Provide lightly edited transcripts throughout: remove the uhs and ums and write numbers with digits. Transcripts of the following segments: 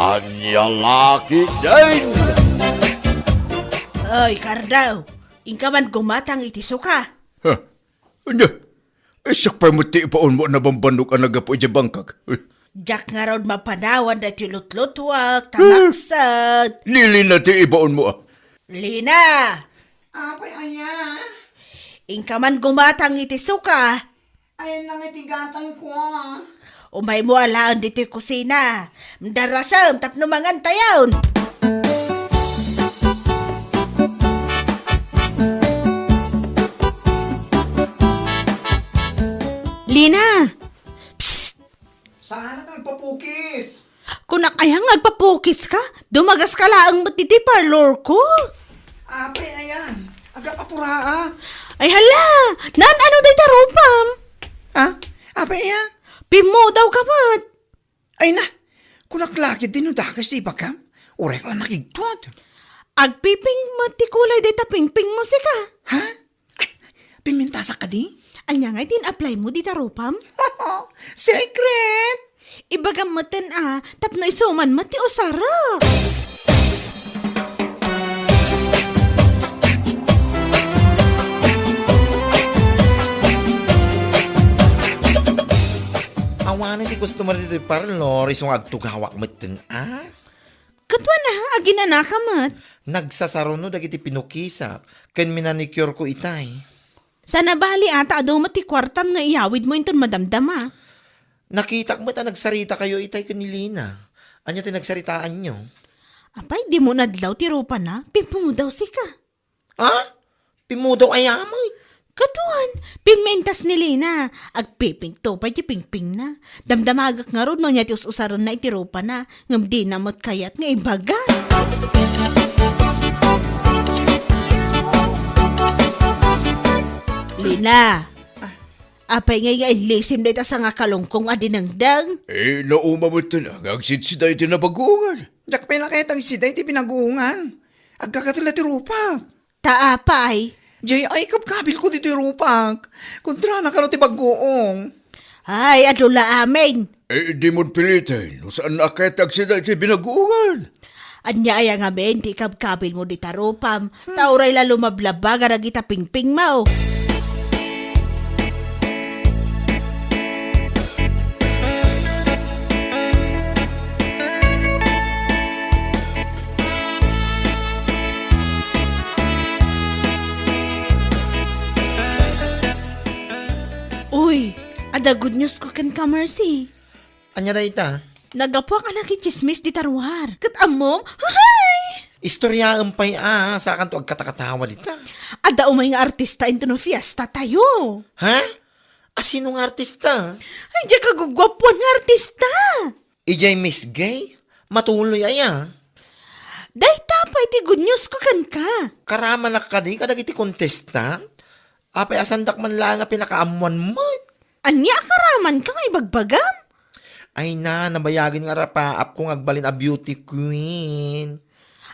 Anyang laki din! Oy, Kardaw, ingka man gumatang iti suka. Ha? Ano? Sakpay mo ti ipaon mo na bambanok ang nagapo dyan bangkag. Jack nga raw mapanawan na tilutlutwak, tamaksag. Nili na ti ipaon mo. Lina, Apay anya, ingka man gumatang iti suka. ay nangitigatang ko. Umay mo alaan dito kusina. Darasam, tapno mangan tayawn. Lina! Saan ka nagpapukis? Kunak ayang agpapukis ka, dumagas ka laang matiti parlor ko. Apay ayan, aga papuraa. Ay hala, nan ano day tarupam? Ha? Apay ayan? Pimo daw kamat. Ay na, kunaklakit din dakas di bakam. Orek lang makigtuat. Agpiping matikulay day tapingping mo sika. Ha? Ay, pimintasa ka di? Anya nga din apply mo di tarupam? Secret! Ibagam maten tapno isuman mati o sarap. Awanan ti customer dito parlor, isong agtugawak matin, Katwa na, agina na kamat. Nagsasaruno dagiti pinukisa, ken minanicure ko itay. Sana bali ata adaw mati kwartam nga iyawid mo inton madamdama. Nakita ko ba't nagsarita kayo itay kanilina? Anya ti nagsaritaan nyo? Apay, di mo nadlaw ti rupa na, pimo daw sika. Ha? Pimudaw ayamoy. Katuan, pimentas ni Lina. Agpiping to pa di pingping na. Damdamagak nga ron no niya ti usaron na itiropa na. Ngam di namot kayat nga ibaga. Lina, apay nga ilisim na ita sa nga kalungkong adinangdang. Nauma mo ito na, agsitsiday iti nabagungan. Dak pelaketang siday ti pinaguungan. Agkakatula ti rupak. Taapay. Jay, ay kapkabil ko dito rupak. Kontra na karo ti baguong. Ay, adula amin. Di mo pilitin, saan nakita agsiday iti binagungan. Anya ay nga men, ti kabkabil mo di tarupam. Tauray lalo mablabaga na kita pingping mo. Uy, ada good news ko kan ka, Mercy. Anya na ita? Nagapo ka na chismis di tarwar. Katamom, hay! Istorya pay sa akan to agkatakatawa dita. Ada umay nga artista into no fiesta tayo. Ha? Asinong artista? Ay, di ka gugwapuan nga artista. Ijay Miss Gay? Matuloy aya. Day tapay ti good news ko kan ka. Karamalak ka di kadagiti contestant? Apay asandak man lang nga pinakaamuan mo. Anya karaman ka nga ibagbagam? Ay na, nabayagin nga rapaap kung agbalin a beauty queen.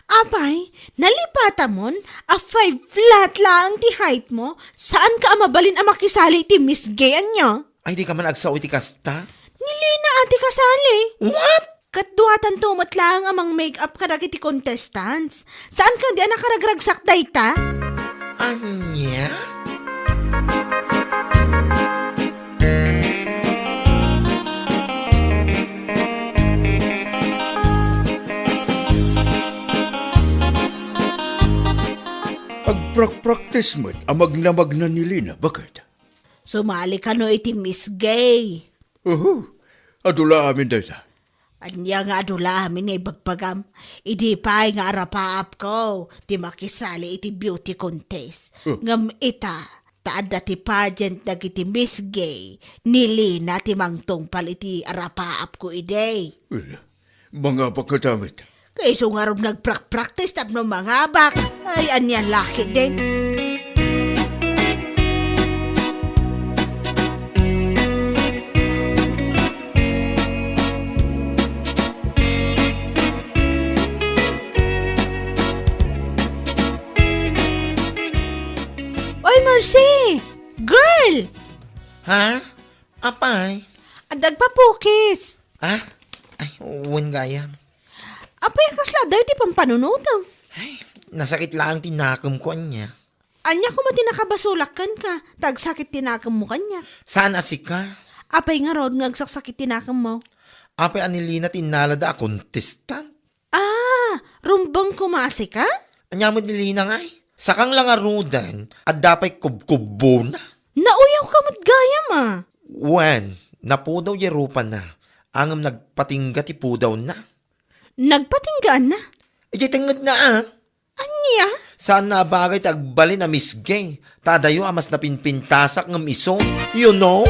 Apay, nalipata mon, a 5 flat lang ti height mo, saan ka amabalin a makisali ti Miss Gay anya? Ay di ka man agsaw iti kasta? Nilina ati kasali. What? Katduatan tumat lang amang make-up ka ti contestants. Saan ka di nakaragragsak dayta? Anya? Agprak-practice mo't amag na ni Lina, bakit? Sumali ka no iti Miss Gay. Adula amin dahil. Anya nga adula amin nga ibagpagam. Idi pa'y nga arapaap ko. Di makisali iti beauty contest. Ngam ita, taad na ti pageant na iti Miss Gay. Nili na ti mangtungpal iti arapaap ko iday. Mga pagkatamit. Kayso nga rin nagprak-practice tapno mga bak. Ay, anyan laki din. Oy, Mercy! Girl! Ha? Apay? Adag pa pukis. Ha? Ay, uwan gaya. Apay kasla daw ti pampanunutan. Ay, nasakit lang tinakam ko niya. Anya ko matinakabasulakan ka, tagsakit tinakam mo kanya. Saan asika? Apay nga rod ngagsaksakit tinakam mo. Apay anilina tinalada a contestant. Rumbang kumasi ka? Anya mo nilina nga eh. Sakang lang arudan at dapat kubkubo na. Nauyaw ka matgaya ma. Wen, napudaw yerupa na. Angam nagpatingga ti pudaw na. Nagpatinggaan na. E tingad na ah. Anya? Saan na bagay tagbali na misgay? Tadayo amas na pinpintasak ng iso. You know?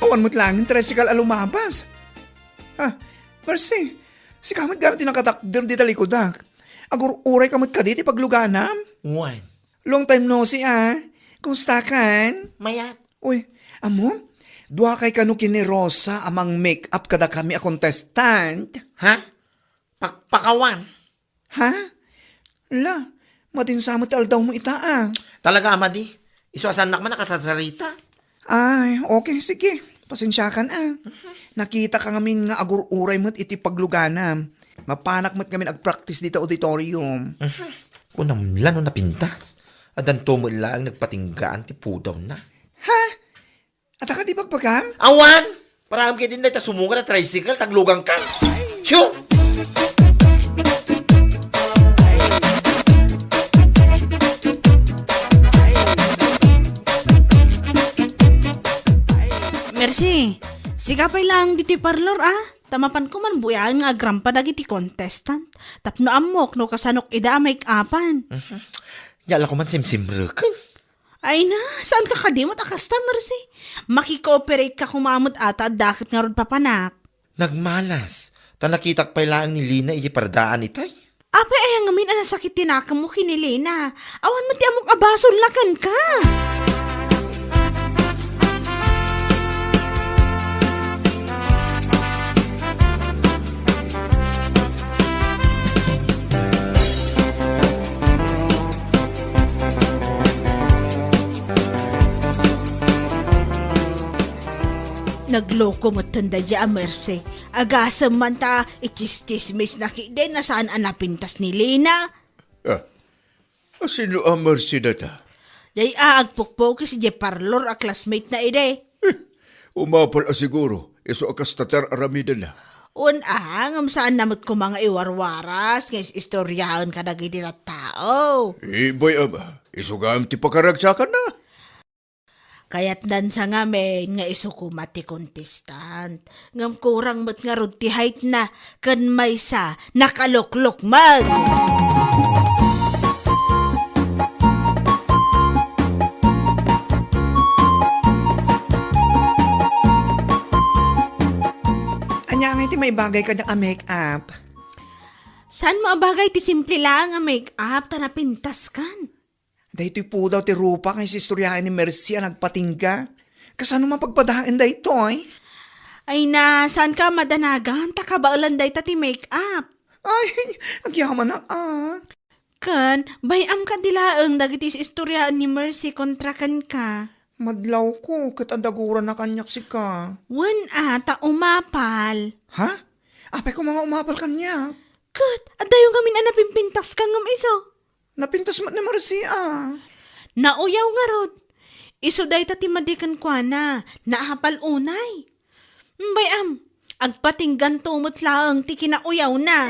Awan mo't lang yung tricycle alumabas. Mercy, si kamat gamit yung nakatakder di talikodak. Agur uray kamat ka di pagluganam. Wen, Long time no si Kumusta kan? mayat. Uy, amo? Dua kay kanu kini Rosa amang make-up kada kami a contestant. Ha? Pakpakawan. Ha? La, matinsamot aldaw mo ita. Talaga amadi. Iso asanak man nakasasarita. Ay, okay, sige. Pasensyakan Nakita ka ngamin nga agur uray mo't iti pagluganam. Mapanak mo't kami nag-practice dito auditorium. Kung namlan o napintas. Adan mo lang nagpatinggaan ti pudaw na. Ha? At ka di pagpagam? Awan! Parang kayo din na sumunga na tricycle, taglugang ka. Shoo! Mercy, sigapay lang diti parlor Tamapan ko man buyaan nga agrampa dagiti contestant. Tapno amok no kasanok ida make-upan. Yala ko man simsimrekan. Ay na, saan ka kadimot akasta, Mercy? Makikooperate ka kumamot ata at dakit nga ron papanak. Nagmalas. Tanakitak pa lang ni Lina iji pardaan itay. Apay ay ang amin anasakit tinakam mo kinilina. Awan mo ti amok abasol lakan ka. Nagloko mo tanda dya, Mercy. Agasam man ta, itis-tismis na kide na saan anapintas ni Lina. Sino ang Mercy na ta? Day aagpukpok si parlor a classmate na ide. Umapal siguro. Iso akas tatar aramida na. Ngam saan namot ko mga iwarwaras, ngayon istoryahan ka nagiti na tao. Boy ama, isugam ti pakaragsakan na. Kaya't dan sa ngamen nga isukumati contestant. Ngam kurang mat nga rod ti height na kan may sa nakaluklok mag. Anya nga iti may bagay ka a make-up. San mo abagay ti simple lang nga make-up ta napintas kan? Dahito po daw ti Rupa kay si istoryahan ni Mercy ang nagpatingga. Kasano mapagpadahan dahito Ay na, saan ka madanagan? Takabaulan day ta ti make-up. Ay, agyaman na Kan, bayam ka dilaang dagiti si istoryahan ni Mercy kontra kan ka. Madlaw ko, katadaguran na kanyak si ka. Wan ta umapal. Ha? Apay ko mga umapal kanya. Kat, adayo ngamin anapimpintas ka ngam iso. Napintas mat na Mercy Nauyaw nga rod. Iso day ta ti madikan kwa na, naahapal unay. Bayam, agpatinggan tumot laang ti kinauyaw na.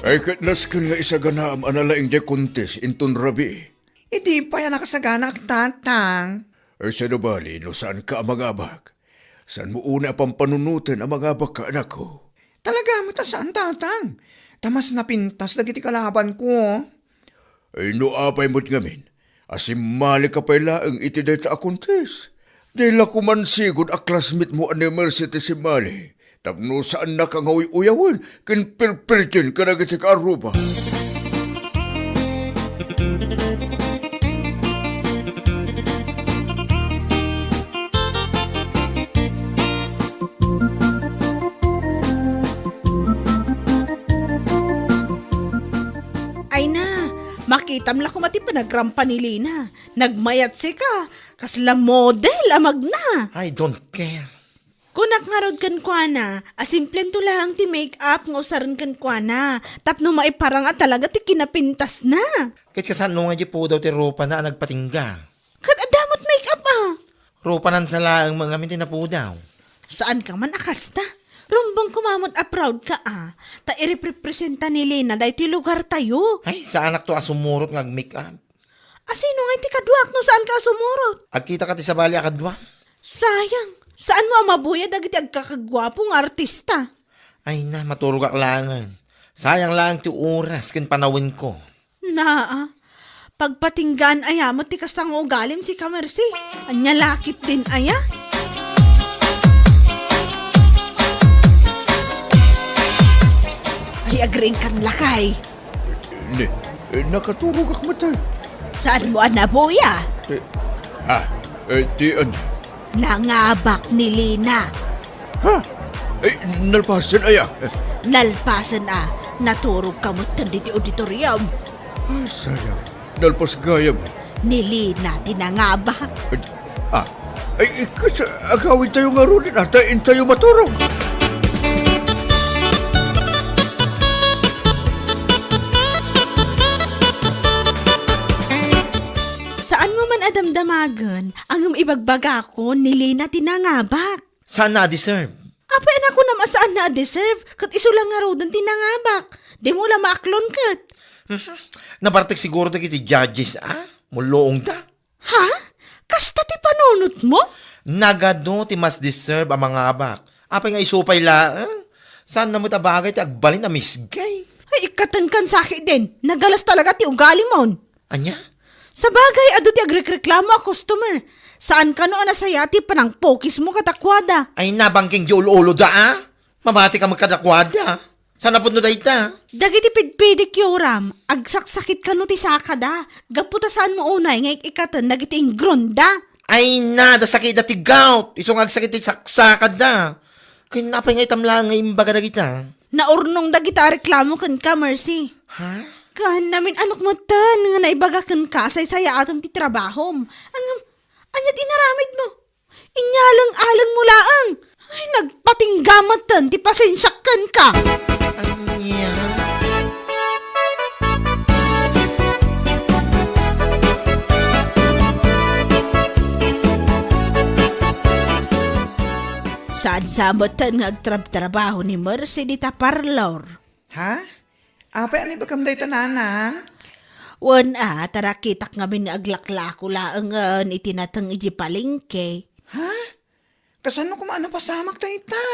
Ay katlas ka nga isa ganaam analaing de kontes intun rabi. Hindi pa yan nakasagana ak tatang. Ay sa nabali no saan ka magabak? Saan mo una pang panunutin ang magabak ka anak ko? Talaga matasaan tatang. Tamas napintas dagiti kalaban ko. Ay no apay mo't ngamin. Asim mali ka pala ang itiday ta akontes. Dahil ako man sigod a classmate mo anniversary si Mali. Tapno saan na kangawi uyawan, kan perpertin ka nagiti ka aruba. Ay na, makitam la ko mati panagrampa ni Lina. Nagmayat si ka, kasla model amag na. I don't care. Kunak nga rod kan kwa na, asimplen to lang ti make-up nga usaran kan kwa na. Tapno maiparang at talaga ti kinapintas na. Kahit kasano nga di po daw ti ropa na nagpatingga. Kat adamot make-up ah. Ropa nan sa laang mga minti na po daw. Saan ka man akasta? Rumbang kumamot a proud ka ah. Ta irepresenta ni Lina dahi ti lugar tayo. Ay, sa anak to asumurot nga make up. Asino nga ti kadwak no saan ka sumurot? Agkita ka ti sa bali akadwa. Sayang, saan mo amabuya dagiti agkakagwapong artista? Ay na, maturog aklangan. Sayang lang ti oras ken panawin ko. Naa, pagpatinggan aya mo ti kastang ugalim si Kamersi. Anya lakit din aya. Ay agring kan lakay. Ne, nakaturog ak matay. Saan mo anabuya? Ti ano? Nangabak ni Lina. Ha? Nalpasan aya. Nalpasan naturog ka mo diti auditorium. Ay, sayang. Nalpas gayam. Ni Lina tinangabak. Ay, ikas, agawin tayo nga rin. Atain tayo maturog. Saan mo man adamdamagan ang ibagbaga ko ni Lina tinangabak? Saan na-deserve? Apa na ko naman saan na deserve? Kat iso lang nga raw doon tinangabak. Di mo lang maaklon kat. Nabartek siguro da kiti judges, Muloong da. Ha? Kasta ti panunot mo? Nagado ti mas deserve ang mga abak. Apay nga isupay laang. Saan na mo tabagay ti agbalin na misgay? Ay ikatan kan sakit din. Nagalas talaga ti ugali mon. Anya? Sa bagay, ado ti agreklamo a customer. Saan ka no anasaya ti panang pokis mo katakwada? Ay nabangking di ulo-ulo da, Mabati ka magkadakwada. Saan na po no da ita? Dagiti pidpidik yoram, agsaksakit ka no ti sakada. Gaputasan mo unay, ngay ikatan, dagiti ingronda. Ay na, da sakit da ti gout. Isong agsakit ti saksakad da. Kaya napay nga itamlang nga imbaga da kita. Naurnong dagita reklamo kan ka, Mercy. Ha? Kan namin anok mo tan, nga naibagakan ka, say-saya atang ti trabahom. Anyat inaramid mo. Inyalang-alang mo laang. Ay, nagpatinggamatan, ti pasensyakan ka. Anya? Saan samatan nga agtrab-trabaho ni Mercy di ta parlor? Ha? Apay ani bagam day tanana? Wan tarakitak nga min aglaklako laang itinatang iji palengke. Ha? Kasano kumaano pasamak tayo ita?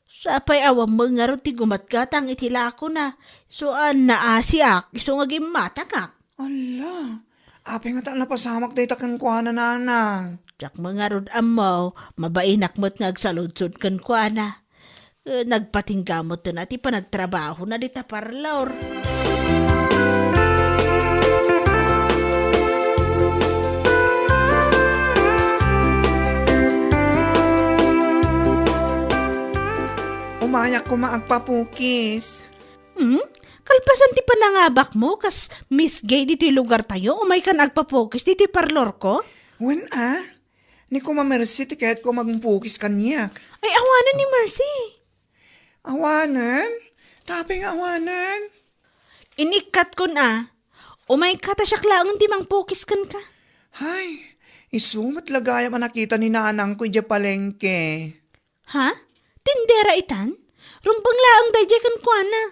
Sapay awam mo nga ron ti gumatgatang itilako na. So naasiak, iso nga gimatakak. Ala, apay nga ta napasamak tayo takan kuha na nanang. Tsak mga ron amaw, mabainak mo't nagsaludsod kan kwa na. Nagpatinggamot na ti panagtrabaho na di ta parlor. Umayak ko maagpapukis. Kalpasan ti panangabak mo, kas Miss Gay dito lugar tayo, umay ka nagpapokis dito parlor ko? Wen ni ko mamersi ti kahit ko magpukis kanyak. Ay, awanan ni Mercy. Awanan? Taping awanan? Inikat ko na. Umay ka ta siya klaang ti mang pokis kan ka. Hay, isumat lagayam ang nakita ni nanang ko di palengke. Ha? Tindera itan? Rumbang laang dayjay kan kwa na.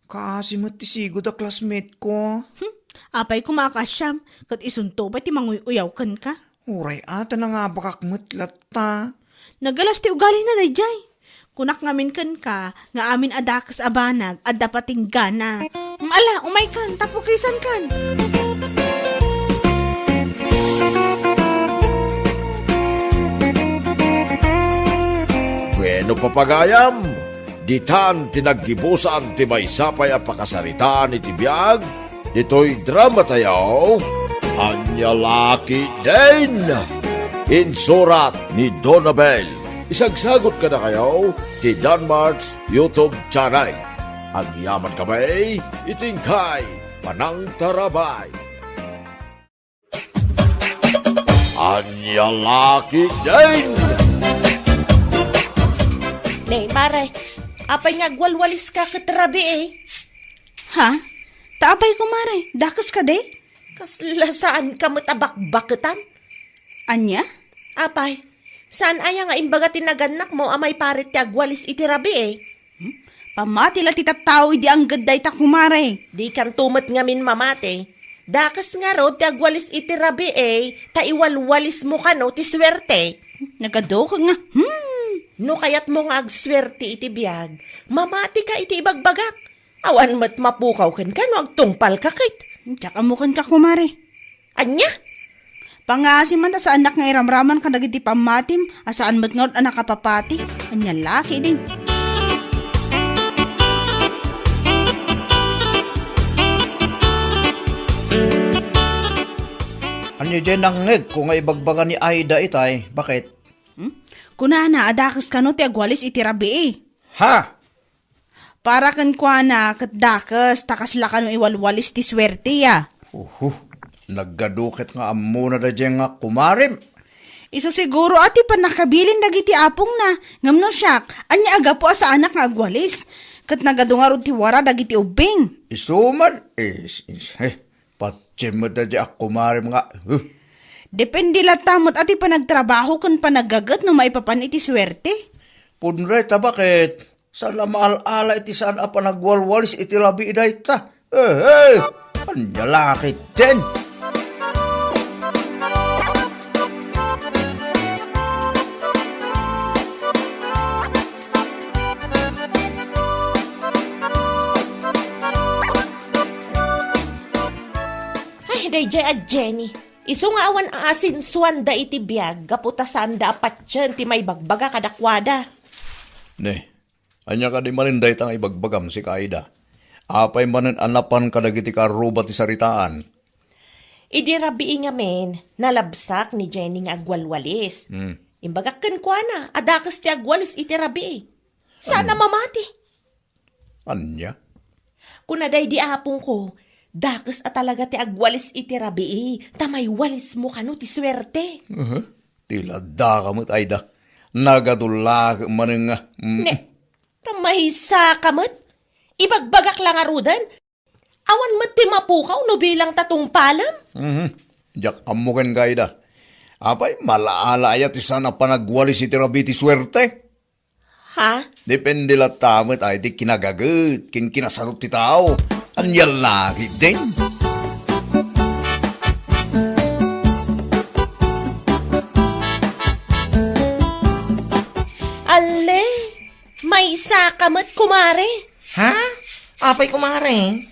Kasi matisigo da classmate ko. Apay kumakasyam, kat isunto ba ti manguyaw kan ka? Uray ata na nga bakakmat latta. Nagalas ti ugali na dayjay. Kunak ngamin kan ka, nga amin adakas abanag, at dapating gana. Ala, umay kan, tapukisan kan. Bueno papagayam, ditan tinaggibusan ti may sapay a pakasaritaan iti biyag, dito'y drama tayaw, Anya Laki din. Insurat ni Donabel. Isagsagot ka na kayo ti Danmarks YouTube channel. Ang yaman kamay, itingkay, panang tarabay. Anya Laki din. Nay, mare, apay nga gwalwalis ka katrabi eh. Ha? Taapay ko, mare. Dakas ka de? Kasla saan ka matabak-baketan? Anya? Apay, saan aya nga imbaga tinaganak mo amay parit ti agwalis itirabi eh? Pamati la ti tattao idi ang gaday ta kumare. Di kan tumat ngamin mamate. Dakas nga ro ti agwalis itirabi eh, ta iwalwalis mo ka no ti swerte. Nagado ka nga. No kayat mo nga agswerte iti biyag, mamati ka iti ibagbagak. Awan mat mapukaw kan ka no agtungpal ka kit. Tsaka mukan ka kumare. Anya? Pangasi man ta sa anak nga iramraman ka dagiti pamatim, asaan mat nga anak kapapati. Anya laki din. Ano dyan nangeg kung nga ibagbaga ni Aida itay? Bakit? Kunana, adakas ka no ti agwalis itirabi eh. Ha? Para kan kwa na katdakas, takas la ka no iwalwalis ti swerte ya. Naggadukit nga amo na da dyan nga kumarim. Iso siguro ati pa nakabilin dagiti apong na. Ngam no siyak, anya aga po sa anak nga agwalis. Kat nagadungarod ti wara dagiti ubing. Isuman. Patsin mo da dyan kumarim nga. Depende la tamot ati pa nagtrabaho kun pa nagagat no maipapan iti swerte. Punre ta bakit? Sana maal-ala iti saan apa nagwalwalis iti labi iday ta. Anya laki din. Ay, dayjay at Jenny. Iso nga awan asin suwanda iti biyag, gaputasan da apatyan ti may bagbaga kadakwada. Ne, anya ka di marinday tang ibagbagam si Kaida. Apay manen anapan kadagiti karuba ti saritaan. Idi rabi nga men, nalabsak ni Jenny nga agwalwalis. Imbagak kan kwa na, adakas ti agwalis iti rabi. Sana mamati. Anya? Kunaday di apong ko, dakas at talaga ti agwalis iti rabi. Tamay walis mo kano ti swerte. Tila da kamot Aida. Nagadulag manen nga. Ne, tamay sa kamot. Ibagbagak lang arudan. Awan mat ti mapukaw no bilang tatong palam. Jak amuken Kaida. Apay malaala ayat ti sana panagwalis iti rabi ti swerte. Ha? Depende la tamot ay ti kinagagat, kinasarot ti tao. Anya lagi din. Ale, may isa kamat kumare. Ha? Apay kumare?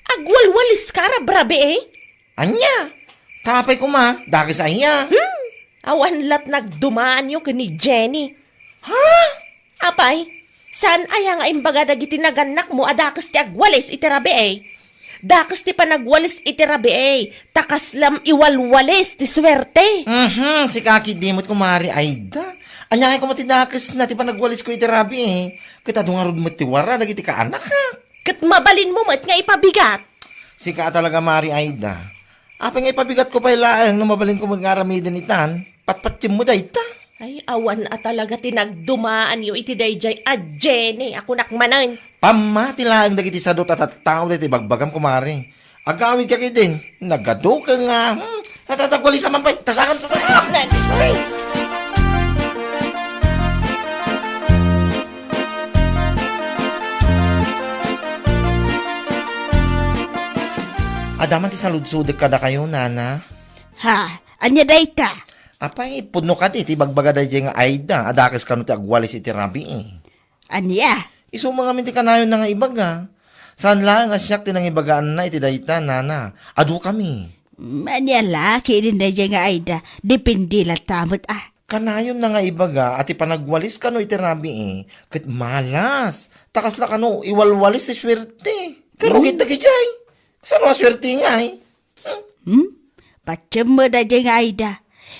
Agwalwalis ka rabrabe eh. Anya? Tapay kuma, daki sa iya. Awan lat nagdumaan yo ni Jenny. Ha? Apay, saan aya nga imbaga dagiti naganak mo adakas ti agwalis iti rabi eh. Dakas ti panagwalis iti rabi eh. Takas lam iwalwalis ti swerte. Si Kaki Dimot kumari Aida. Anya kay kumatidakas na ti panagwalis ko iti rabi eh. Kita dungarod mo ti wara, nagiti ka anak ha. Kat mabalin mo mat nga ipabigat. Si ka talaga Mari Aida. Apay nga ipabigat ko pa ilaang na mabalin ko mag-aramidin itan. Patpatim mo dayta. Ay, awan at talaga tinagdumaan yo iti dayjay at Jenny. Ako nakmanan. Pamati lang dagiti sa dot at tao dito bagbagam kumari. Agawid ka kay din. Nagado ka nga. Natatagwali sa mampay. Tasakan. Ay! Adaman ti saludsudek kada kayo, nana. Ha, anya dayta. Apay, puno ka ti bagbaga da nga Aida. Adakas ka no ti agwalis iti rabi eh. Anya? Iso mga minti kanayon na nga ibaga. Saan lang nga siyak tinang ibagaan na iti dayta, nana. Adu kami. Anya laki din dayjay nga Aida. Depende la tamot ah. Kanayon na nga ibaga at ipanagwalis ka no iti rabi eh. Kat malas. Takas la ka no, iwalwalis ti swerte. Karugit na gijay. Saan mo swerte nga eh? Patsam mo na dyan nga, Aida.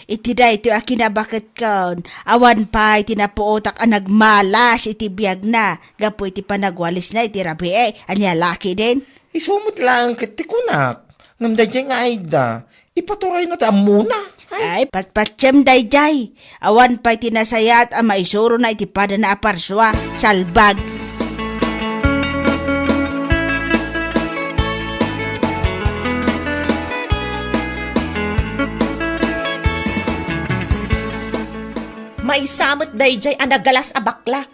Iti da ito akinabakit kon. Awan pa iti napuotak ang nagmalas iti biyag na. Gapo iti panagwalis na iti rabi Anya laki din. Isumot lang kiti kunak. Ngamda dyan nga Aida. Ipaturay na ta muna. Ay, patpatsam dayjay. Awan pa iti nasayat ang maisuro na iti pada na aparswa. Salbag. May samot dayjay ang nagalas a bakla.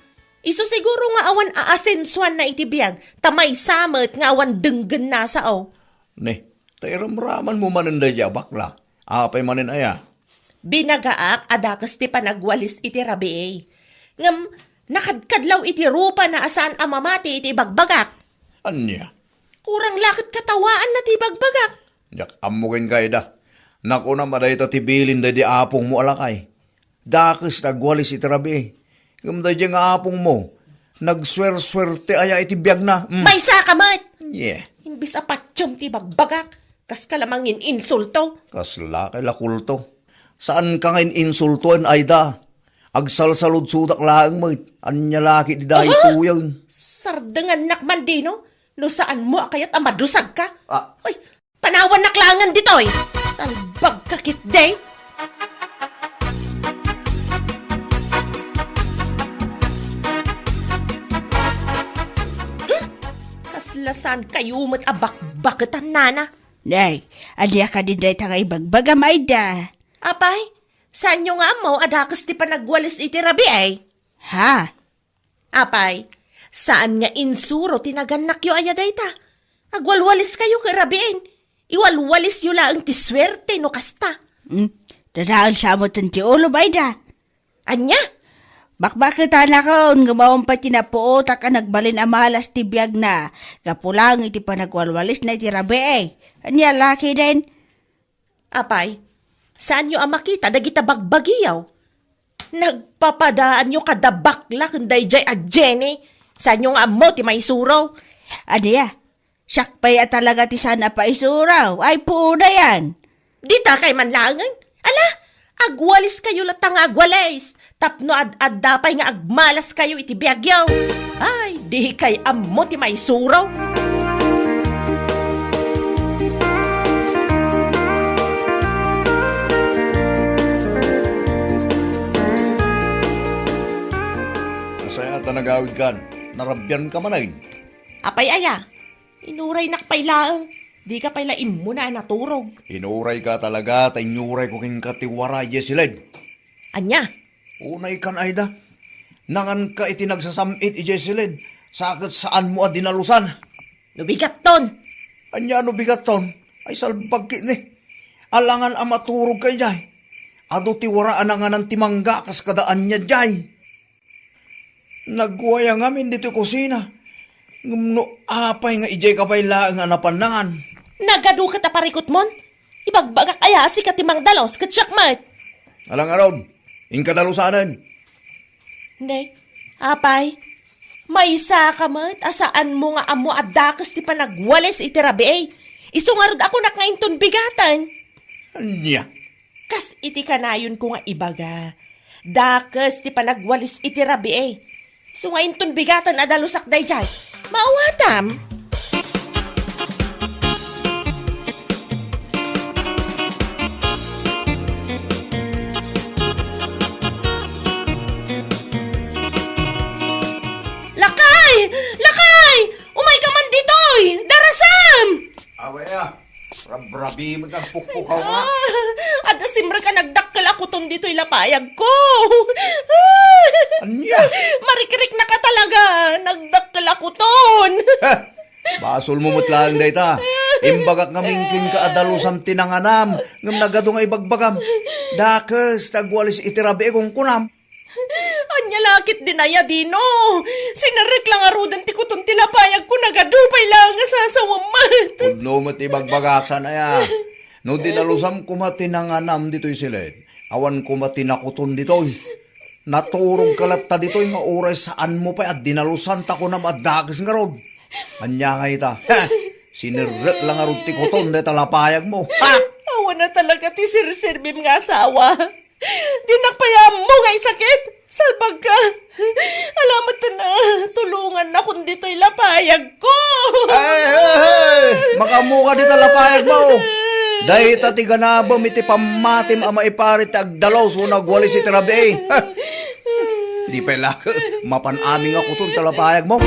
Iso siguro nga awan aasensuan na itibiyag, tamay samot nga awan denggen na sao. Ne, tairamraman mo manin da dya bakla. Apay manin aya. Binagaak adakas ti panagwalis iti rabi Ngam, nakadkadlaw iti rupa na asaan amamati iti bagbagak. Anya? Kurang lakit katawaan na ti bagbagak. Yak amukin kay da. Naku na maday ta tibilin da di apong mo alakay. Dakis nagwalis iti rabi. Ngam da di nga apong mo. Nagswer-swerte aya iti biyag na. May sakamat! Yeah. Imbis apatyom ti bagbagak, kas kalamangin insulto. Kasla kay lakulto. Saan ka ngayon insultuan, Aida? Agsalsalod sudak laang mo. Anya laki di dahi tuyaw. Sardangan nakman dino, no saan mo akayat amadusag ka? Ah. Ay, panawan naklangan ditoy. Salbag kakit day. Kaslasan kayo mo't abak-baketan nana. Nay, adya ka din day tangay bagbagam, Aida. Apay, saan nyo nga mo adakas ti panagwalis iti rabi Ha? Apay, saan nga insuro tinaganak yo ayaday ta? Agwalwalis kayo kay rabiin. Iwalwalis yo lang ti swerte no kasta. Dadaan sa mo ti ulo, Aida. Anya? Bakbakitan ako, ngumawang pa tinapuotak ka nagbalin amalas ti biyag na. Kapulang iti panagwalwalis na iti rabi Anya laki din. Apay, saan nyo ang makita dagita bagbagiyaw? Nagpapadaan nyo kada bakla kunday jay at Jenny. Saan nyo nga mo ti maisuraw? Adya, sakpay at talaga ti sana pa isuraw. Ay puuna yan. Dita kay manlangan? Ala, agwalis kayo latang agwalis. Tapno ad dapay nga agmalas kayo iti biyagyaw. Ay, di kay amo ti maisuraw. Masaya ta nagawid kan. Narabyan ka manay. Apay aya, inuray nakpailaang. Di ka pailaim mo na naturog. Inuray ka talaga, tainyuray ko king katiwara, Yesiled. Anya? Unay kan, Aida. Nangan ka iti nagsasamit, Yesiled. Sakit saan mo at dinalusan. Nubigat ton. Anya ano bigat ton? Ay salbag ni. Alangan ang maturog kay jay. Ado tiwaraan nga ng timangga kas kadaan niya jay. Nagwaya ngamin dito kusina. Ngumno apay nga ijay kapay laang nga napanangan. Nagadu ka taparikot mon? Ibagbagak aya si katimang dalos katsyakmat. Alang aron, inkadalusanan. Hindi. Apay, may isa ka mat, asaan mo nga amo adakas ti panagwales iti rabi Isungarod ako nakainton bigatan. Anya? Kas iti kanayon ko nga ibaga. Dakas ti panagwalis iti rabi Sungainton bigatan adalusak day jay. Maawatam. Lakay! Lakay! Umay ka man ditoy! Darasam! Awaya, rabrabi mo kang pukpukaw nga. Ada simra ka nagdakkel ako ton dito'y lapayag ko. Anya? Marikirik na ka talaga. Nagdakkel ako ton. Basol mo mutlaan day ta. Imbagak nga mingkin ka adalusam tinanganam. Ngam nagado nga ibagbagam. Dakas, tagwalis itirabi kong kunam. Anya lakit din aya dino. Sinarek lang arudan ti kuton tilapayag ko nagadupay lang nga sasawamat. Udno mo ti bagbagasan aya. No dinalusam kumatinanganam dito'y silid. Awan kumatinakuton dito'y. Naturong kalatta dito'y nga oras saan mo pa at dinalusan ta ko na madagas nga rod. Anya nga ita. Sinirret lang nga rin ti kuton na talapayag mo. Ha? Awa na talaga ti sir-servim nga asawa. Dinakpayam mo ngay sakit. Salbag ka. Alamat na, tulungan na kung dito'y lapayag ko. Makamuka di talapayag mo. Dahil ti ganabam iti pamatim ama iparit agdalaw so nagwali si Tirabe. Di pala, mapanaming ako itong talapayag mo.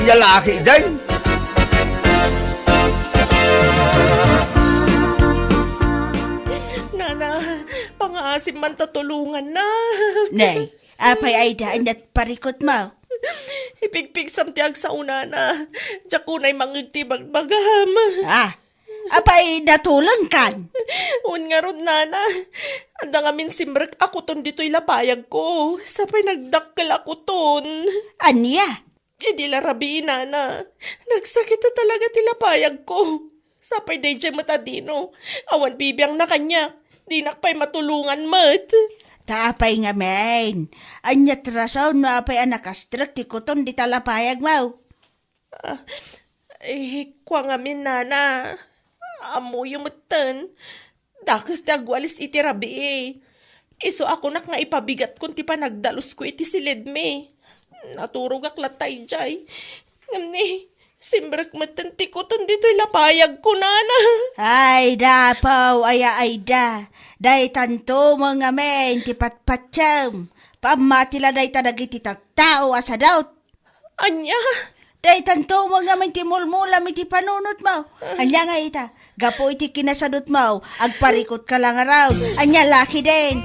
Nyalaki dyan. Nana, pangasim man tatulungan na. Nay, apay ay daan at parikot mo. Ipigpig samtiag sa una na. Diyakunay mangigtibagbagam. Apay natulong kan. Un nga rod, nana. Anda nga min simrek ako ton dito'y lapayag ko. Sapay nagdakkel ako ton. Anya? Hindi larabi, nana. Nagsakit na talaga ti lapayag ko. Sapay day dyan matadino. Awan bibiyang na kanya. Di nakpay matulungan mat. Taapay nga men. Anya trasaw no apay anakastrak ti kuton di talapayag mo. Kwa nga min, nana. Amo yung matan. Dakas ti agwalis iti rabi eh. Iso ako nak nga ipabigat kun ti panagdalos ko iti silid me. Naturog aklatay jay. Ngamni, simbrek matan ti kuton dito'y lapayag ko, nana. Ay da paw ay da. Day tanto mga men ti patpatsam. Pamatila day tanagiti tattao asa daw. Anya? Day tanto mga men ti mulmula iti panunot mo. Anya nga ita. Gapo iti kinasadot mo. Agparikot ka lang araw. Anya laki din.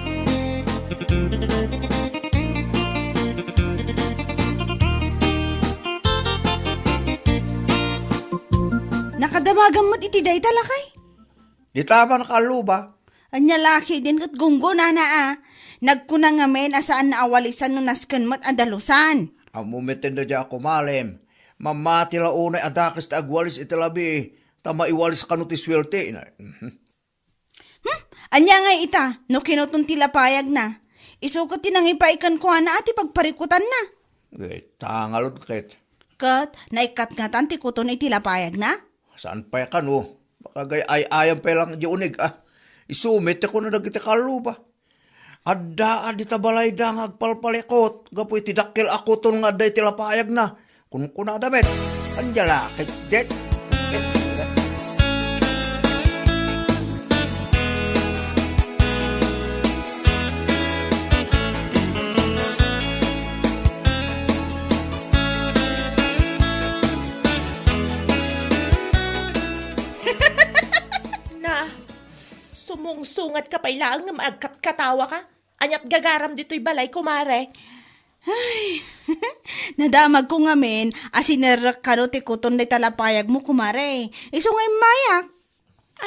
Nakadamagan mo't iti day talakay. Di tama nakaluba. Anya laki din kat gunggo na Nagkunang ngamen asaan na awalisan no nasken mo't andalusan. Amumitin na dyan ako malim. Mamati la unay adakis ta agwalis italabi. Tama iwalis ka no ti swerte. Anya nga ita, no kinutong tilapayag na. Isukot tinangipaikan ko na ati pagparikutan na. Tangalod kit. Kat, naikat nga tan ti kuton itilapayag na? Saan pa ka no? Baka gay ayam pa lang di unig Isumit ako na dagiti kaluba. Adda di tabalay da nga agpalpalikot. Gapoy tidakil ako ton nga day tilapayag na. Kung kuna damit. Anjala kit det. Sumungsungat ka pa ilang nga maagkat-katawa ka. Anyat gagaram dito'y balay, kumare. Nadamag ko nga men, asinerak ka no ti kuton na talapayag mo kumare. Iso ngay mayak.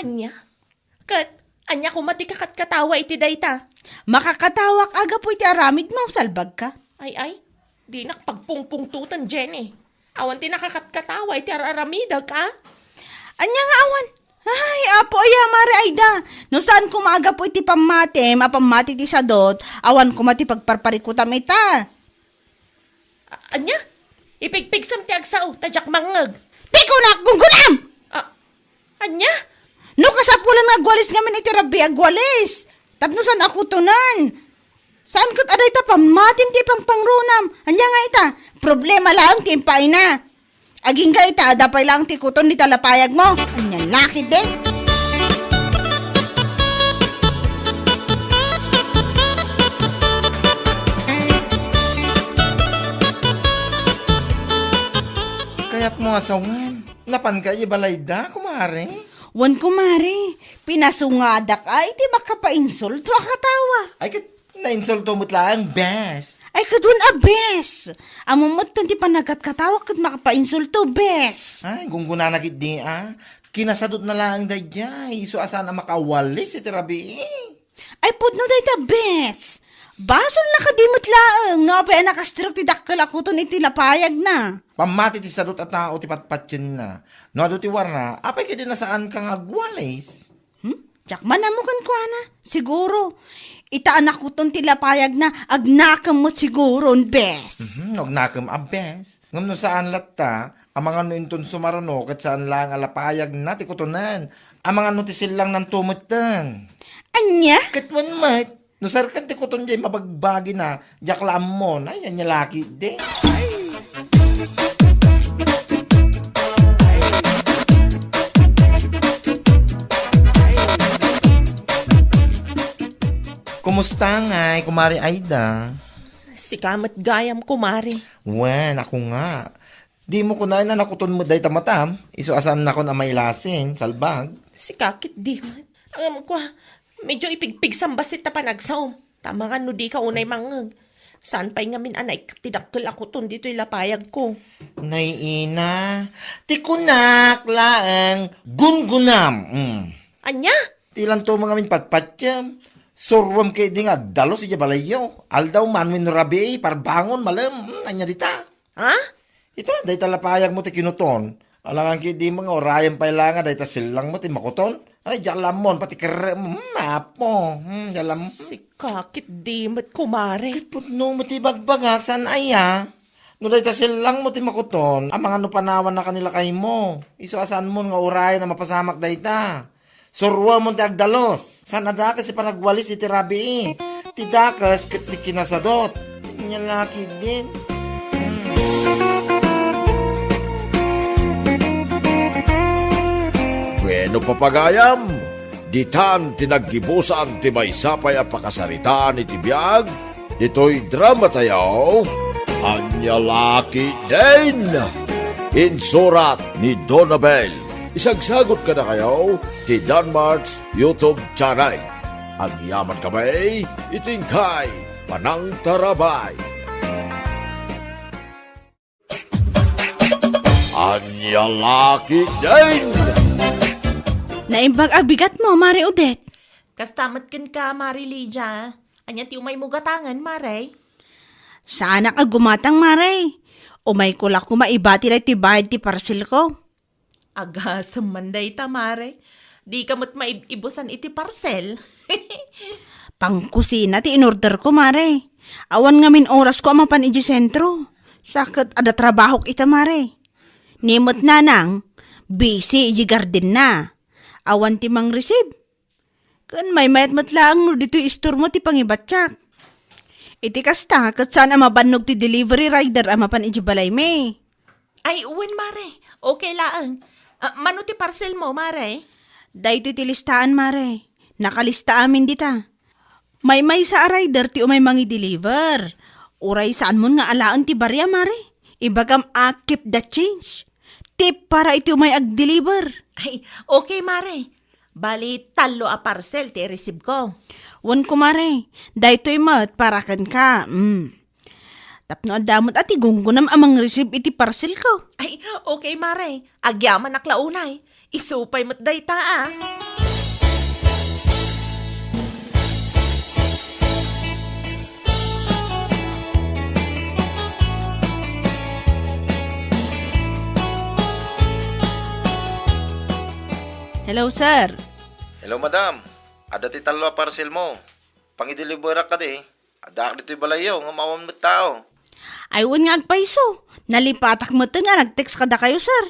Anya? Anya kumati kakat-katawa iti dayta. Makakatawak aga po iti aramid mo, salbag ka. Ay, di nakpagpungpungtutan, Jenny. Awan ti nakakat-katawa iti araramidag, Anya nga awan. Ay, apo aya mare ayda. No saan kumaga po iti pamate, mapamati ti sadot, awan kumati pagparparikutam ita. Anya? Ipigpig sam ti agsaw, tadyak mangag. Di ko na gunggunam! Anya? No kasapulan nga agwalis ngamin iti rabi agwalis. Tapno saan ako tunan? Saan kat aday ta pamatim ti pangpangrunam? Anya nga ita, problema lang timpay na. Aging ka ita, adapay lang ti kuton di talapayag mo. Anya laki din. Kaya't mo asawan. Napan ka ibalay da, kumare. Wan kumari, pinasungadak ay di makapainsulto akatawa. Ay, nainsulto mo't lang, bes. Ay kadun abes. Amumot tanti panagat katawa kat makapainsulto bes. Ay, gungguna na kit di, Kinasadot na lang da jay. So, asa na makawalis iti rabi. Ay pudno day ta bes. Basol na kadimot laang nga pa nakastrok ti dakkel ako ton iti lapayag na. Pamati ti sadot at tao ti patpatsin na. No, ado ti warna, apay kiti nasaan kang agwalis. Tsak manamukan ko na. Siguro. Itaan ako ton tilapayag na agnakam mo siguro, bes. Huwag nakam abes. Ngam no saan latta, Ang mga nuintun sumaruno kat saan lang alapayag na tikutunan. Ang mga nutisil lang ng tumutan. Anya? Katwan mat, nusar kan tikuton dyan mabagbagi na, jaklam mo na yan niya laki de. Kumusta nga, kumari Aida? Si kamat gayam kumari. Wen, ako nga. Di mo kunain na nakuton mo day tamatam. Iso asan na ko na may lasin, salbag. Si kakit di man. Ang ko, medyo ipigpig sambasit na panagsaw. Tama nga no di ka unay mangag. Saan pa'y ngamin anay tinakkel ako ton dito ilapayag ko. Naiina, tikunak laang gungunam. Anya? Tilan to mga min patpatyam. Surwam kay di nga agdalo si Jabalayo. Aldaw manwin rabi, parbangon malam. Anya dita. Ha? Ita, day talapayag mo ti kinuton. Alangan kay di mga orayan pa ilanga, day ta silang mo ti makuton. Ay, jalamon, pati kere, mapo. Jalam. Si kakit di mat kumari. Putno mo ti bagbagak, saan aya? No day ta silang mo ti makuton, ang mga nupanawan na kanila kay mo. Iso asan mo nga orayan na mapasamak day ta. Surwa mo ti agdalos. Saan adakas si panagwalis iti rabi. Ti dakas kat ti kinasadot. Nyalaki din. Bueno papagayam, ditan tinaggibusan ti may sapay a pakasaritaan iti biyag, dito'y drama tayo, Anya Laki din! Insurat ni Donabel. Isagsagot ka na kayo ti Danmarks YouTube channel. Ang yaman kamay, itingkay, panang tarabay. Anya Laki din! Naimbag abigat mo, Mari Odette. Kastamat kan ka, Mari Lydia. Anya ti umay mo gatangan, Mare. Saan ka gumatang, Mare? Umay ko lang kumaibati na ti bayad ti parcel ko. Aga, sumanday ta, Mare. Di ka mo't maibusan iti parcel. Pangkusina ti in-order ko, Mare. Awan nga min oras ko amapan iji sentro. Sakit ada trabaho ita, Mare. Nimot na nang, busy iji garden na. Awan ti mang receive. Kan may mayat matlaang no dito istor mo ti pangibatsak. Iti kasta, kat saan mabanog ti delivery rider amapan iji balay me. Ay, uwan, Mare. Okay lang. Mano ti parcel mo, Mare? Dahito ti listaan, Mare. Nakalista amin dita. May sa rider ti umay mangi deliver. Uray saan mo nga alaan ti barya, Mare. Ibagam keep the change. Tip para iti umay ag-deliver. Ay, okay, Mare. Bali, talo a parcel ti receive ko. Wan ko, Mare. Dahito'y mat, parakan ka. Tapno adamot at igunggunam amang receive iti parcel ko. Ay, okay, Mare. Agyaman naklaunay. Isupay mo't dayta, ah. Hello, sir. Hello, madam. Ada ti talwa parcel mo. Pangideliverak ka di. Ada dito'y balayaw, nga mawam mo tao. Aywan nga agpaiso. Nalipatak mo nga, nag-text kada kayo, sir.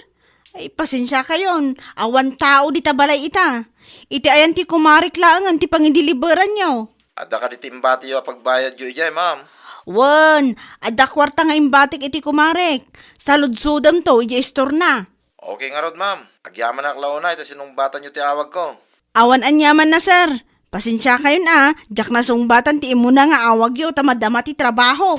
Ay, pasensya kayon. Awan tao di tabalay ita. Iti ayan ti kumarik laangan ti pangideliveran nyo. Ada ka di timbati yo pagbayad yo ijay, ma'am. Wan, ada kwarta nga imbatik iti kumarik. Saludsudam to, iti store na. Okay nga rod, ma'am. Agyaman na klaunay, tas sinong bata nyo ti awag ko. Awan anyaman na, sir. Pasensya kayon jak na sungbatan ti imo na nga awag yo tamadama ti trabaho.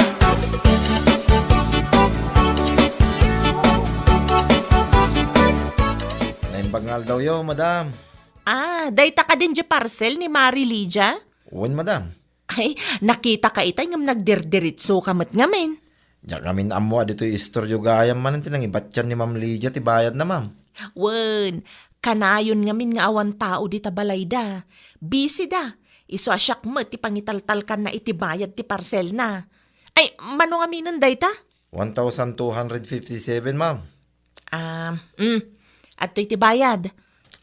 Naimbagngal daw yo, madam. Ah, dayta ka din di parcel ni Mari Lydia? Uwan, madam. Ay, nakita ka itay ngam nagdirdiritso kamat ngamin. Diyak namin amo dito istoryo gayam man tinang ibatyan ni Ma'am Lydia ti bayad na, ma'am. Wen, kanayon ngamin nga awan tao di tabalay da. Busy da. Iso asyak mo ti pangitaltal kan na iti bayad ti parcel na. Ay, mano nga minon dayta? 1,257, ma'am. At iti bayad.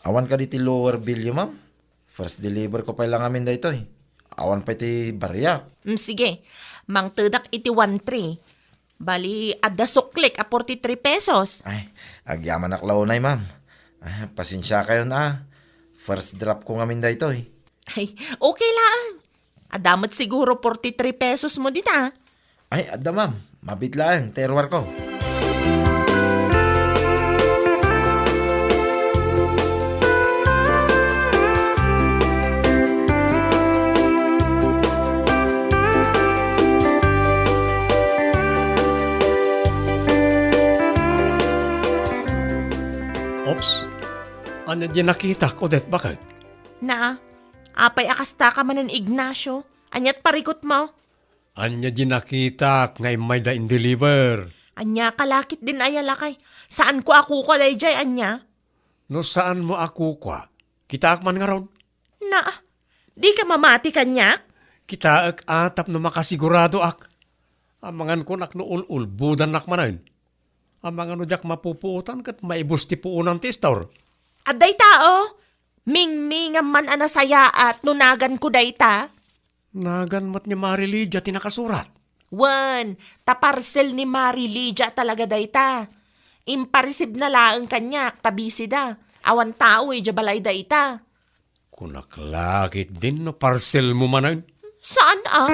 Awan ka di ti lower bill yo, ma'am. First deliver ko pa lang amin da ito Awan pa ti barya. Sige, mang tedak iti 1-3. Bali, adda suklik a 43 pesos. Ay, agyaman na klaunay, ma'am. Pasensya kayo na. First drop ko ngamin da ito eh. Ay, okay lang. Adamot siguro 43 pesos mo dita. Ay, adda ma'am. Mabit lang, terwar ko. Ops, ano di nakita ko det bakit? Na, apay akasta ka man ng Ignacio. Anyat parikot mo. Anya di nakita ngay may da in-deliver. Anya kalakit din ay alakay. Saan ko ako ko dayjay anya? No saan mo ako kwa? Kita ak man nga ron. Na, di ka mamati kanyak? Kita ak atap no makasigurado ak. Amangan ko nak no ul budan nak manan. Amangan no jak mapupuutan kat maibus ti puunan ti store. Aday tao, ming-mingam man anasaya at nunagan ko dayta. Nagan mat ni Marilydia tinakasurat. Wan, taparcel ni Mari Lydia talaga dayta. Imparisib na laang kanyak, tabisi da. Awan tao jabalay dayta. Kunaklakit din no parcel mo manan. Saan ah?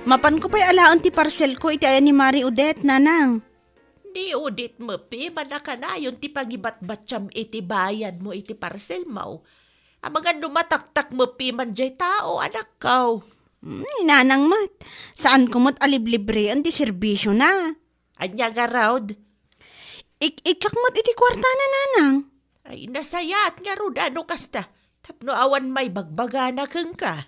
Mapan ko pa'y alaan ti parcel ko iti ayan ni Mari Odette, nanang. Di udit mo, pi, manaka na yun ti pagibat-batsyam iti bayad mo iti parcel mo. Amagan dumataktak mo, pi, man jay tao, anak ko. Nanang mat, saan ko mat aliblibre ang di serbisyo na? Anya nga raud. Ikak mat iti kwarta na, nanang. Ay, nasayat nga rod, ano kasta. Tapno awan may bagbaga na kang ka.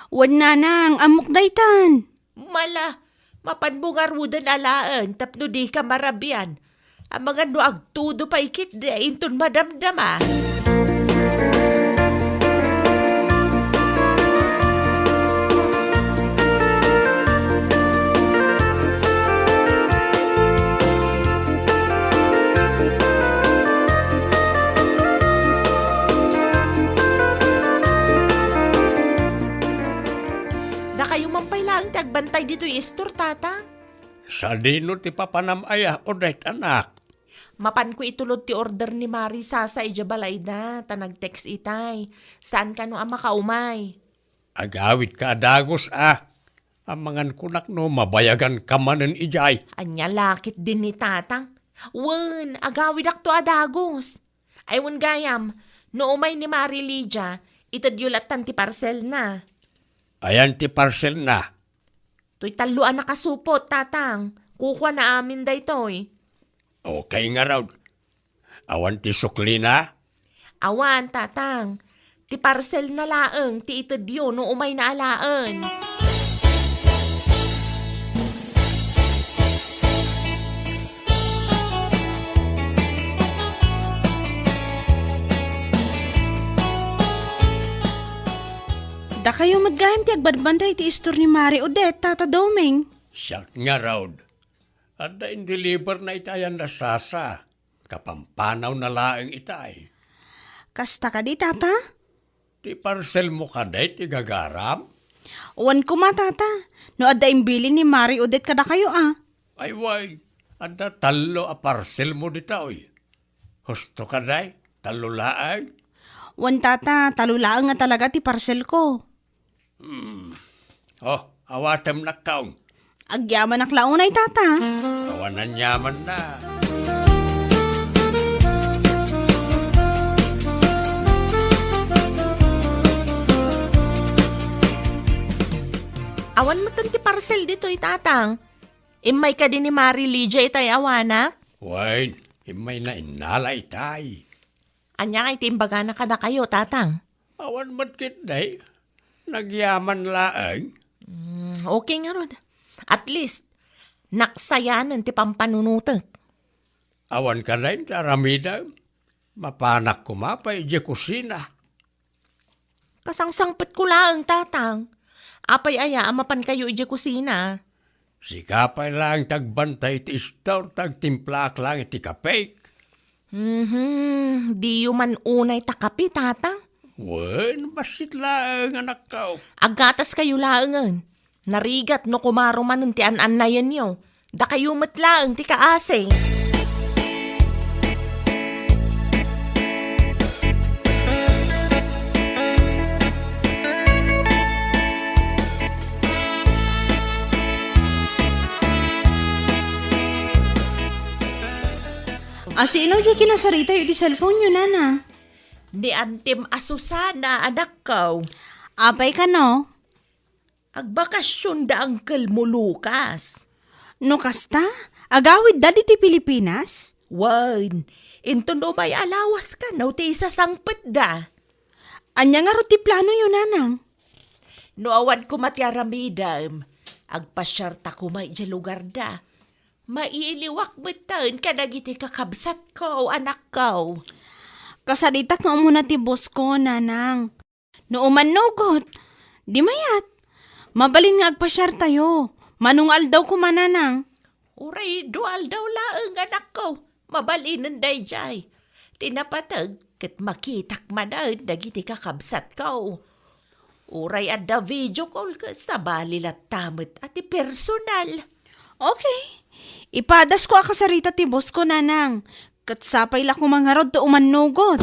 Wan nanang, amok daytan. Mala, mapanbungar mo din alaan, tapno di ka marabian. Ang mga no agtudo pa ikit de, inton madamdama. Da kayo mampailang tagbantay dito istor, tata. Sa dino ti papanamaya o det anak. Mapan ko itulod ti order ni Mari Sasa ijabalay da, tanag-text itay. Saan ka no ang makaumay? Agawit ka adagos Amangan kunak no mabayagan ka manen ijay. Anya lakit din ni tatang. Wen, agawid ak to adagos. Ay wen gayam, no umay ni Mari Lydia, itadyulatan ti parcel na. Ayan ti parcel na. To'y taluan na kasupot, tatang. Kukuha na amin da ito'y. Okay nga raw. Awan ti sukli na. Awan, tatang. Ti parcel na laeng, ti itadyo no umay na alaan. Da kayo maggayam ti agbadbanday ti istor ni Mari Odette, Tata Doming. Siyak nga raw. At da in-deliver na itayan na sasa. Kapampanaw na laeng itay. Kasta ka di, Tata? Ti parcel mo ka day ti gagaram. Wan ko ma, Tata. No adda imbili ni Mari Odette kada kayo Ay way. At da talo a parcel mo ditaoy. Husto ka day. Talo laeng. Wan, Tata, talulaang nga talaga ti parcel ko. Oh, awatem na kaong. Agyaman na klaunay, Tata. Awanan yaman na. Awan mo ti parcel dito, tatang. Imay ka din ni Mari Lydia itay awanak. Way, himay na inala itay. Anya nga itimbaga na kada kayo, tatang. Awan matkit day. Nagyaman laeng. Okay nga rod. At least, naksayanan ti pampanunutek. Awan ka rin, karamida. Mapanak ko mapay, di kusina. Kasangsangpet ko lang, tatang. Apay aya, amapan kayo iji kusina. Sikapay lang tagbantay ti store tagtimplaak lang iti kape. Di man unay takapi, tatang. Wen, basit lang anak ko. Agatas kayo laangan. Narigat no kumaro man ti an na yan yo. Da kayo matlaang ti kaasing. Asino dyan kinasarita yung di cellphone yun, nana? Di antim asusana, anak ko. Apay ka, no? Agbakasyon da angkel mo, Lucas. No kasta? Agawid da di ti Pilipinas? Wan, inton do may alawas ka, no ti isa sangpet da. Anya nga ro ti plano yun, nanang? No awan ko matyaramidam, agpasyarta ko may dya lugar da. Maiiliwak betan ka nagiti kakabsat ko, anak ko. Kasaditak nga muna ti boss ko, nanang. No umanugot, di mayat. Mabalin nga agpasyar tayo. Manungal daw ko mananang. Uray, dual daw laang, anak ko. Mabalinan day jay. Tinapatag, kat makitak manan, nagiti kakabsat ko. Uray adda video call ka sa balilat tamit at personal. Okay. Ipadas ko akasarita ti boss ko, nanang. Katsapay la ko mangarod to umanugot.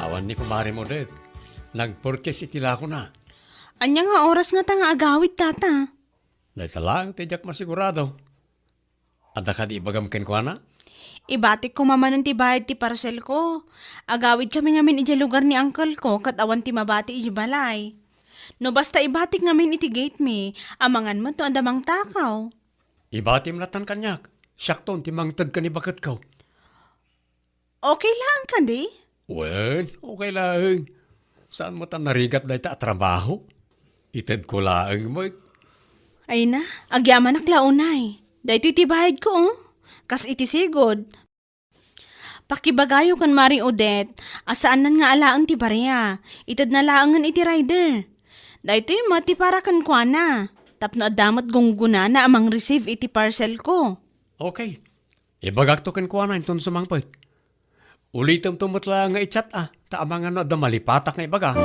Awan ni kumari mo din. Nagpurkes itila ko na. Anya nga oras nga ta nga agawid, tata. Dahil lang, tijak masigurado. Ada ka di ibagam ken ko na? Ibatik ko mamanon ti bayad ti parcel ko. Agawid kami ngamin iti lugar ni uncle ko kat awan ti mabati iti balay. No basta ibatik ngamin iti gate me, amangan mo to andamang takaw. Ibatim latan kanyak. Syakton, timangtad ka ni bakat ko. Okay lang ka di? Wen, okay lang. Saan mo ta narigat dahil ta trabaho? Ited ko lang mo. Ay na, agyaman aklaunay. Dahito iti bayad ko, oh. Kas iti sigod. Pakibagayo kan Mari Odette, asaan nan nga alaang ti barya. Itad na laangan iti rider. Dahito yung mati para kan kwa na. Tapno adamat gungguna na amang receive iti parcel ko. Okay. Ibagak to ken ko na inton sumangpot. Ulitam tumutla nga i-chat Taamangan na da malipatak nga ibaga.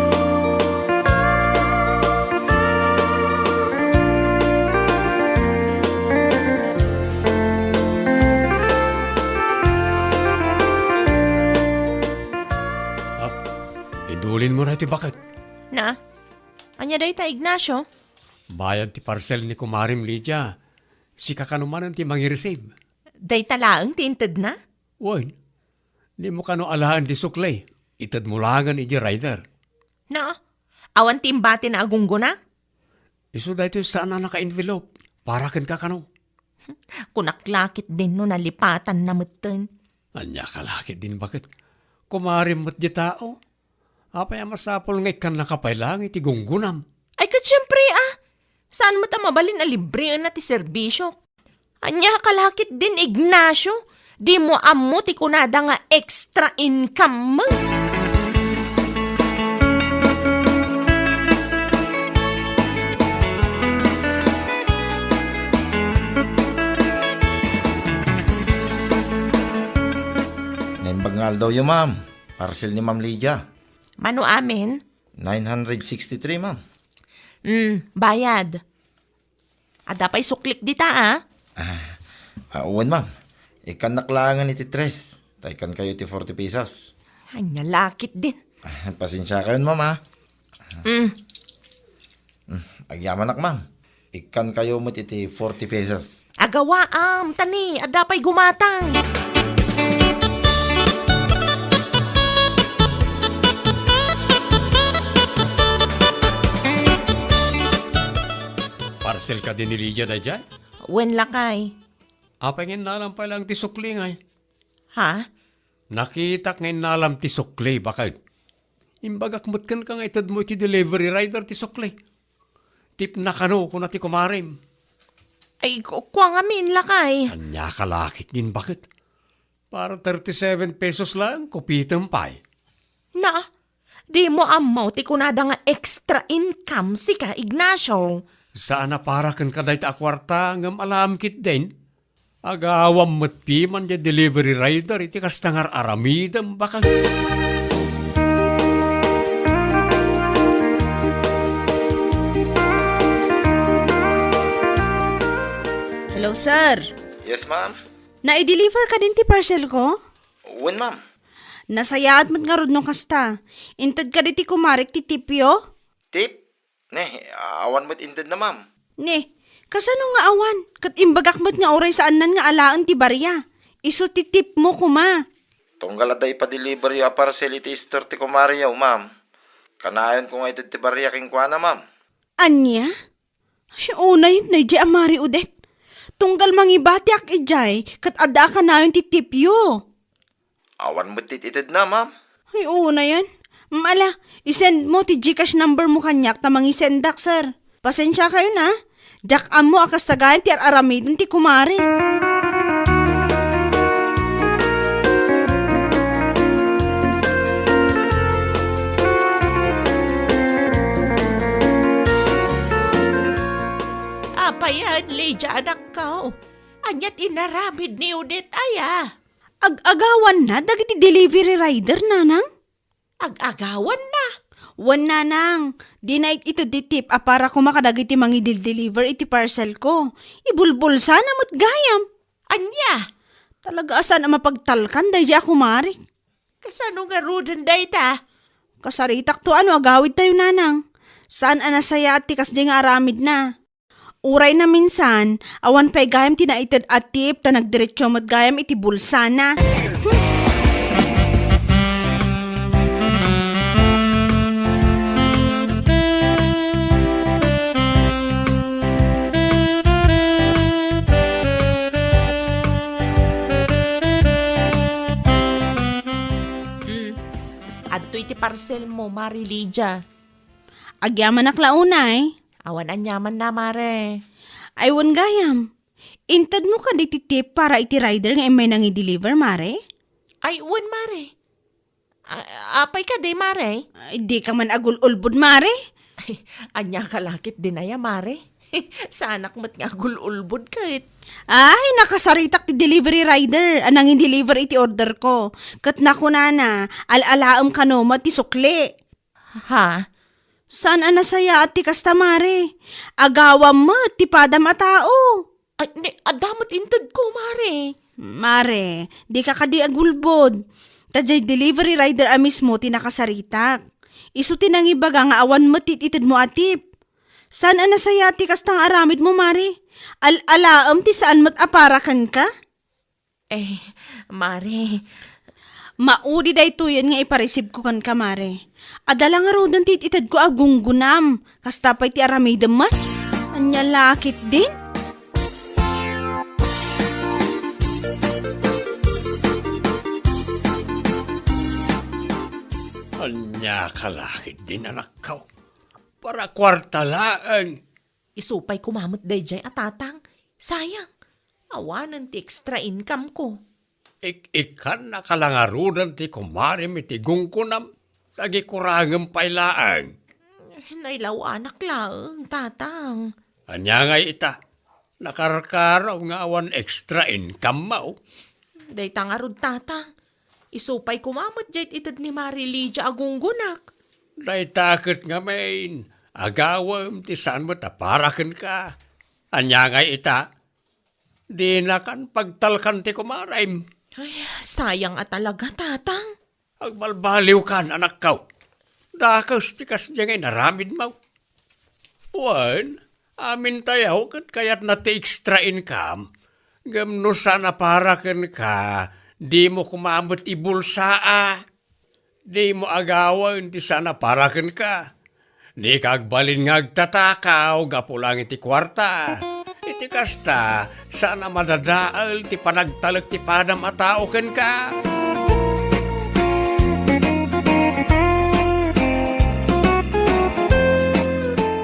Idulin mo na iti bakit. Na? Anya day ta, Ignacio? Bayad ti parcel ni Kumarim Lydia. Si kakanumanan ti mangi-receive. Day talaang tinted na? Wen, di mo kano alahan di suklay. Itad mo langan iti rider. Na? Awan timbati na agungguna? Iso dahito saan na naka-envelope. Para ken kakano. Kunaklakit din no nalipatan na mutten. Anya kalakit din bakit. Kumarim mo't di tao. Apay masapol nga ikan nakapailang iti gunggunam. Ay kat syempre Saan mo ta mabalin a libre na ti serbisyo? Anya kalakit din, Ignacio. Di mo amo ti kunada nga extra income mo. Naimbagngal daw yung ma'am. Parcel ni Ma'am Lydia. Mano amin? 963, ma'am. Bayad. Ada pa'y suklik dita Uwan, ma'am. Ikan naklangan iti 3. Taikan kayo ti 40 pesos. Anya lakit din. Pasensya kayo, ma'am, Agyaman ma'am. Ikan kayo mo iti 40 pesos. Agawaam, tani. Ada pa'y gumatang. Parcel ka din ni Lydia da dyan? Wen lakay. Apay nga nalam pa lang ti sukli ngay. Ha? Nakitak ngayon nalam ti sukli bakit. Imbagak mutkan ka nga itad mo iti delivery rider ti sukli. Tip na kano kung na ti kumarim. Ay, kuwang amin lakay. Anya kalakit din bakit. Para 37 pesos lang, kupitan pa'y. Na, di mo amaw ti kunada nga extra income si ka, Ignacio. Saan na para kan kaday ta akwarta ngam alam kit din? Agawam matpi man di delivery rider iti kastangar aramidam baka... Hello, sir. Yes, ma'am. Na-deliver ka din ti parcel ko? When, ma'am? Nasayaat mat nga rod nung kasta. Intad ka di ti kumarik ti tipyo? Tip? Awan mo't indad na, ma'am. Ne, kasano nga awan? Kat imbagak mat nga oray saan nan nga alaan ti barya. Iso ti tip mo kuma. Tunggal aday pa-delivery a parcel iti store ti kumariyaw, ma'am. Kanayon ko nga ito ti bariya king kwa na, ma'am. Anya? Ay, unay na di amari udet. Tunggal mangibati ak ijay, kat ada ka na yung titipyo. Awan mo't tititid na, ma'am. Ay, una yan. Mala, isend mo ti Gcash number mo kanyak ta mangisendak, sir. Pasensya kayo na. Jakam mo akas tagayan ti aramidin ti kumari. Apayan, Lydia, anak ko. Anyat inaramid ni Udit, aya. Ag-agawan na, dagiti delivery rider, nanang? Ag-agawan na. Wan nanang, di na ito ditip para ko makadagiti mangidil-deliver iti parcel ko. Ibulbul sana mo't gayam. Anya, Talaga asan ang mapagtalkan dahi ako mari. kasano nga rudan dayta? Kasaritak to ano agawid tayo nanang. Saan anasaya at tikas di nga aramid na. Uray na minsan, awan pa'y gayam tinaitad at tip ta nagdiretsyo mo't gayam iti bulsa na. Adto iti parcel mo, Mari Lydia. Agyaman aklaunay. Awan anyaman na, Mare. Aywan gayam. Intad mo ka di tip para iti rider nga may nang i-deliver, mare? Ay, uwan, Mare. Apay ka di, Mare. Ay, di ka man agul-ulbud, mare. Ay, anya kalakit din aya, Mare. Sa anak mo't nga gululbod kahit. Ay, nakasaritak ti delivery rider. Anang i-deliver iti order ko. Kat naku na, al-alaam ka no, ti sukli. Ha? Saan anasaya at ti kasta, mare? Agawam mo, ti padam a tao. Ay, adamot intad ko, Mare. Mare, di ka kadi agulbod. Tadjay delivery rider a mismo ti nakasaritak. Isu ti nang ibaga nga awan mo tititid mo atip. Saan anasaya ti kastang aramid mo, mare? Al-alaam ti saan mo't aparakan ka? Eh, Mare. Maudi day tuyan nga iparesib ko kan ka, mare. Adala nga rodan tititid ko agunggunam. Kastapay ti aramidam mas. Anya lakit din. Anya kalakit din anak ko. Para kwarta laang. Isupay kumamot dayjay at tatang. Sayang. Awanan ti extra income ko. Ikan na kalangarudan ti kumari mitigong ko nam. Tagi kurangam pailaang. Nailaw anak lang, tatang. Anya nga ita. Nakarkaraw nga awan extra income mo. Day tangarod, tatang. Isupay kumamot jayt itad ni Mari Lydia agunggunak. Day takot nga main. Agawam ti saan mo taparakan ka. Anya nga ita. Di na kan pagtalkan ti kumarim. Ay, sayang at talaga, tatang. Agbalbaliw kan anak ko. Dakas ti kas diyang naramid mo. Wan, amin tayaw kat kayat na ti extra income. Gamno sana parakan ka. Di mo kumamot ibulsaa. Di mo agawan ti sana parakan ka. Di kagbalin ngagtatakaw gapulang iti kwarta. Iti kasta, sana madadaal ti panagtalag ti padam atao ken ka.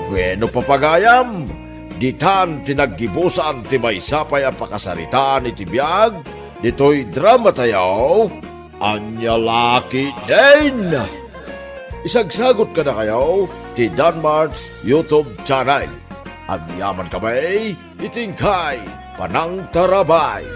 Bueno papagayam, ditan tinaggibusan ti maysapay ang pakasaritaan iti biyag, Dito'y drama tayo, Anya Laki din! Isagsagot ka na kayo ti Danmar's YouTube channel. Ang yaman kamay, itingkay, panang tarabay.